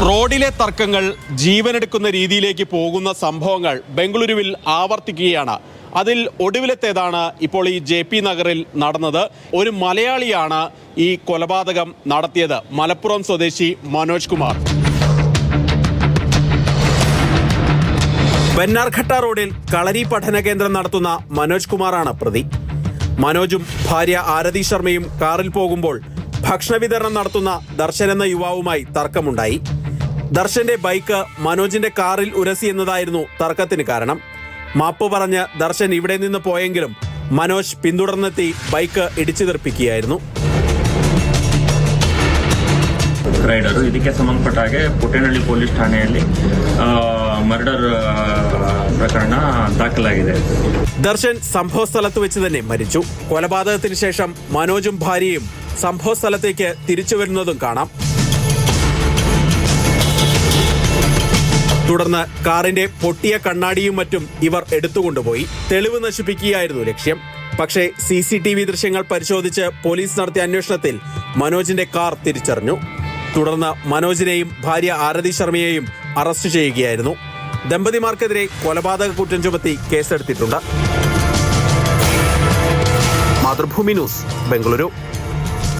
റോഡിലെ തർക്കങ്ങൾ ജീവനെടുക്കുന്ന രീതിയിലേക്ക് പോകുന്ന സംഭവങ്ങൾ ബംഗളൂരുവിൽ ആവർത്തിക്കുകയാണ്. അതിൽ ഒടുവിലത്തേതാണ് ഇപ്പോൾ ഈ JP നഗറിൽ നടന്നത്. ഒരു മലയാളിയാണ് ഈ കൊലപാതകം നടത്തിയത്. മലപ്പുറം സ്വദേശി മനോജ് കുമാർ. ബന്നാർഘട്ട റോഡിൽ കളരി പഠന കേന്ദ്രം നടത്തുന്ന മനോജ് കുമാറാണ് പ്രതി. മനോജും ഭാര്യ ആരതി ശർമ്മയും കാറിൽ പോകുമ്പോൾ ഭക്ഷണ വിതരണം നടത്തുന്ന ദർശൻ എന്ന യുവാവുമായി തർക്കമുണ്ടായി. ദർശന്റെ ബൈക്ക് മനോജിന്റെ കാറിൽ ഉരസി എന്നതായിരുന്നു തർക്കത്തിന് കാരണം. മാപ്പ് പറഞ്ഞ് ദർശൻ ഇവിടെ നിന്ന് പോയെങ്കിലും മനോജ് പിന്തുടർന്നെത്തി ബൈക്ക് ഇടിച്ചു തെറിപ്പിക്കുകയായിരുന്നു. ರೈಡರು ಇದಕ್ಕೆ ಸಂಬಂಧಪಟ್ಟ ಹಾಗೆ ಪುಟ್ಟೇನಹಳ್ಳಿ ಪೊಲೀಸ್ ಠಾಣೆಯಲ್ಲಿ ಮರ್ಡರ್ പ്രകരണ ದಾಖಲಾಗಿದೆ. ദർശൻ സംഭവ സ്ഥലത്ത് വെച്ച് തന്നെ മരിച്ചു. കൊലപാതകത്തിന് ശേഷം മനോജും ഭാര്യയും സംഭവ സ്ഥലത്തേക്ക് തിരിച്ചു വരുന്നതും കാണാം. തുടർന്ന് കാറിന്റെ പൊട്ടിയ കണ്ണാടിയും മറ്റും ഇവർ എടുത്തുകൊണ്ടുപോയി. തെളിവ് നശിപ്പിക്കുകയായിരുന്നു ലക്ഷ്യം. പക്ഷേ CCTV ദൃശ്യങ്ങൾ പരിശോധിച്ച് പോലീസ് നടത്തിയ അന്വേഷണത്തിൽ മനോജിന്റെ കാർ തിരിച്ചറിഞ്ഞു. തുടർന്ന് മനോജിനെയും ഭാര്യ ആരതി ശർമ്മയെയും അറസ്റ്റ് ചെയ്യുകയായിരുന്നു. ദമ്പതിമാർക്കെതിരെ കൊലപാതക കുറ്റം ചുമത്തി കേസെടുത്തിട്ടുണ്ട്. മാതൃഭൂമി ന്യൂസ്, ബംഗളൂരു.